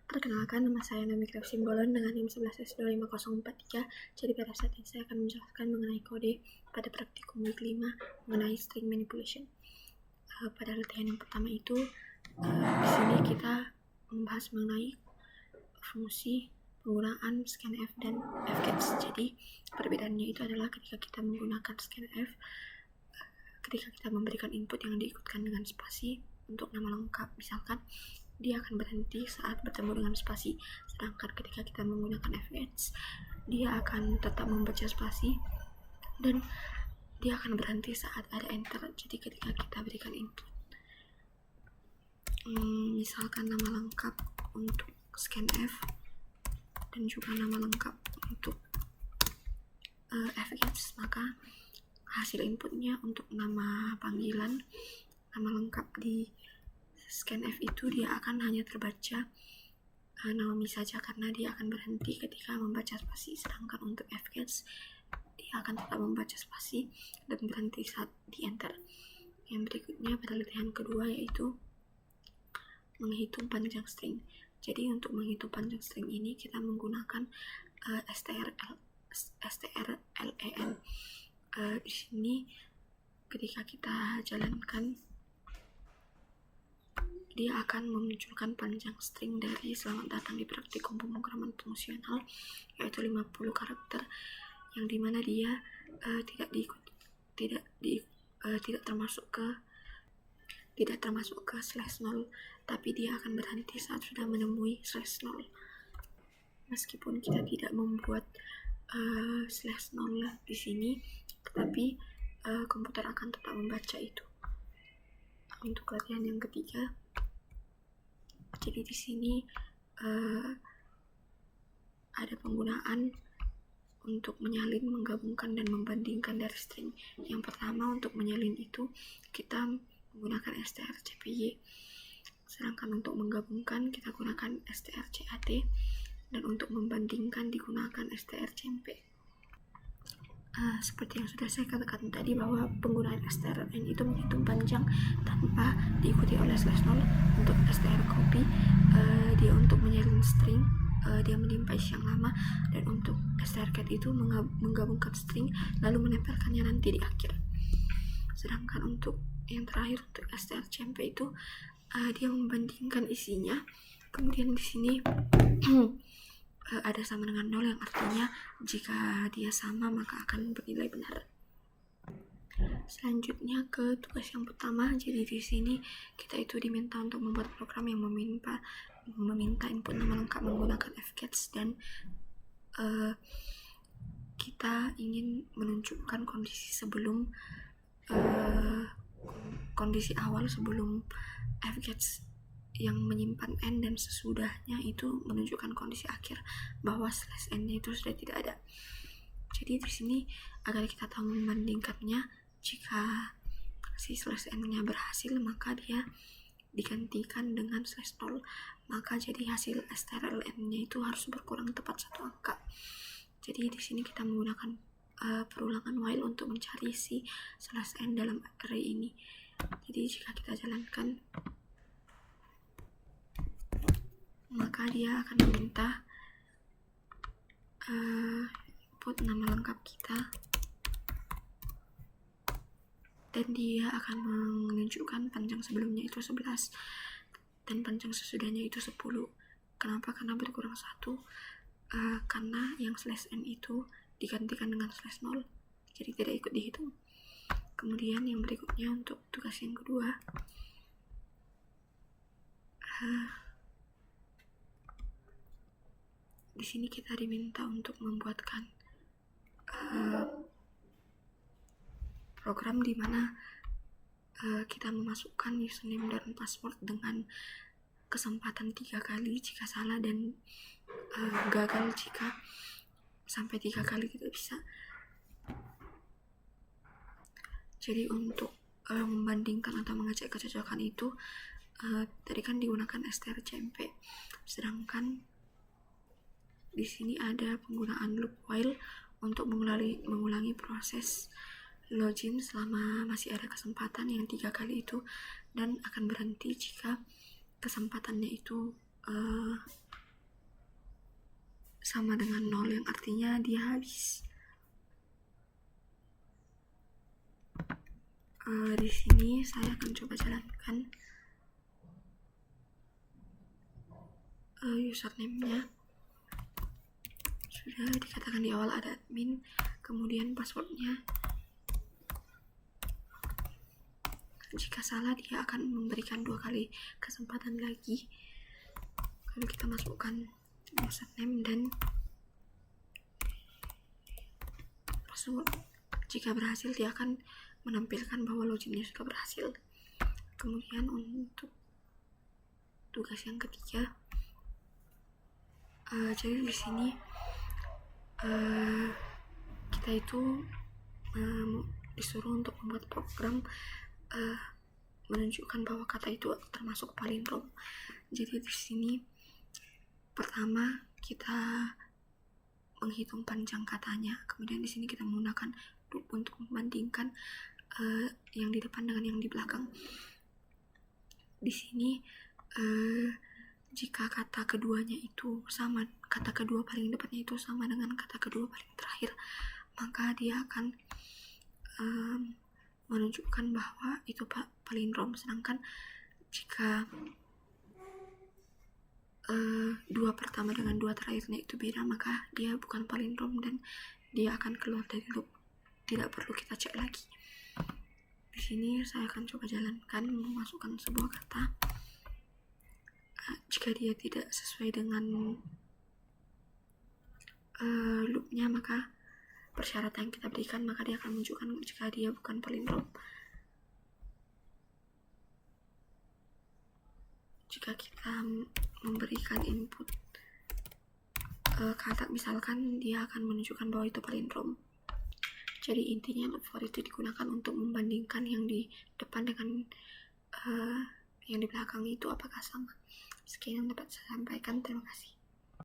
Perkenalkan, nama saya Nami Krep Simbolon dengan NIM 11S25043. Jadi pada saat ini saya akan menjelaskan mengenai kode pada praktikum week 5 mengenai string manipulation. Pada latihan yang pertama itu, di sini kita membahas mengenai fungsi penggunaan scanf dan fgets. Jadi perbedaannya itu adalah ketika kita menggunakan scanf, ketika kita memberikan input yang diikutkan dengan spasi untuk nama lengkap, misalkan dia akan berhenti saat bertemu dengan spasi. Sedangkan ketika kita menggunakan fgets, dia akan tetap membaca spasi dan dia akan berhenti saat ada enter. Jadi ketika kita berikan input, misalkan nama lengkap untuk scanf dan juga nama lengkap untuk fgets, maka hasil inputnya untuk nama panggilan, nama lengkap di scanf itu dia akan hanya terbaca Naomi saja karena dia akan berhenti ketika membaca spasi. Sedangkan untuk fgets dia akan tetap membaca spasi dan berhenti saat di enter. Yang berikutnya pada latihan kedua yaitu menghitung panjang string. Jadi untuk menghitung panjang string ini kita menggunakan strlen. Di sini ketika kita jalankan, dia akan memunculkan panjang string dari selamat datang di praktikum pemrograman fungsional, yaitu 50 karakter, yang dimana dia tidak termasuk ke /0, tapi dia akan berhenti saat sudah menemui /0. Meskipun kita tidak membuat /0 di sini, tetapi komputer akan tetap membaca itu. Untuk latihan yang ketiga, jadi di sini ada penggunaan untuk menyalin, menggabungkan, dan membandingkan dari string. Yang pertama, untuk menyalin itu kita menggunakan strcpy. Sedangkan untuk menggabungkan kita gunakan strcat, dan untuk membandingkan digunakan strcmp. Seperti yang sudah saya katakan tadi bahwa penggunaan strlen itu menghitung panjang tanpa diikuti oleh /0. Untuk strcopy dia untuk menyalin string, dia menimpa isi yang lama, dan untuk strcat itu menggabungkan string lalu menempelkannya nanti di akhir. Sedangkan untuk yang terakhir, untuk strcmp itu dia membandingkan isinya, kemudian di sini ada sama dengan 0, yang artinya jika dia sama maka akan bernilai benar. Selanjutnya ke tugas yang pertama. Jadi di sini kita itu diminta untuk membuat program yang meminta input nama lengkap menggunakan fgets, dan kita ingin menunjukkan kondisi awal sebelum fgets yang menyimpan n, dan sesudahnya itu menunjukkan kondisi akhir bahwa /n-nya itu sudah tidak ada. Jadi di sini agar kita tahu membandingkannya, jika si /n-nya berhasil maka dia digantikan dengan /0, maka jadi hasil strlen-nya itu harus berkurang tepat 1 angka. Jadi di sini kita menggunakan perulangan while untuk mencari si /n dalam array ini. Jadi jika kita jalankan, maka dia akan meminta input nama lengkap kita, dan dia akan menunjukkan panjang sebelumnya itu 11 dan panjang sesudahnya itu 10. Kenapa? Karena berkurang 1, karena yang /n itu digantikan dengan /0, jadi tidak ikut dihitung. Kemudian yang berikutnya untuk tugas yang kedua, di sini kita diminta untuk membuatkan program di mana kita memasukkan username dan password dengan kesempatan 3 kali jika salah, dan gagal jika sampai 3 kali tidak bisa. Jadi untuk membandingkan atau mengecek kecocokan itu tadi kan digunakan strcmp, sedangkan di sini ada penggunaan loop while untuk mengulangi proses login selama masih ada kesempatan yang 3 kali itu, dan akan berhenti jika kesempatannya itu sama dengan 0, yang artinya dia habis. Di sini saya akan coba jalankan username-nya. Sudah dikatakan di awal ada admin, kemudian passwordnya. Jika salah, dia akan memberikan 2 kali kesempatan lagi. Lalu kita masukkan username dan password. Jika berhasil, dia akan menampilkan bahwa loginnya sudah berhasil. Kemudian untuk tugas yang ketiga, jadi di sini kita itu disuruh untuk membuat program menunjukkan bahwa kata itu termasuk palindrom. Jadi di sini pertama kita menghitung panjang katanya, kemudian di sini kita menggunakan loop untuk membandingkan yang di depan dengan yang di belakang. Di sini jika kata keduanya itu sama, kata kedua paling depannya itu sama dengan kata kedua paling terakhir, maka dia akan menunjukkan bahwa itu palindrom. Sedangkan jika dua pertama dengan dua terakhirnya itu beda, maka dia bukan palindrom dan dia akan keluar dari loop. Tidak perlu kita cek lagi. Di sini saya akan coba jalankan memasukkan sebuah kata. Jika dia tidak sesuai dengan loopnya, maka persyaratan yang kita berikan, maka dia akan menunjukkan jika dia bukan palindrom. Jika kita memberikan input kata, misalkan, dia akan menunjukkan bahwa itu palindrom. Jadi intinya loop for itu digunakan untuk membandingkan yang di depan dengan yang di belakang itu apakah sama. Sekian yang dapat saya sampaikan. Terima kasih.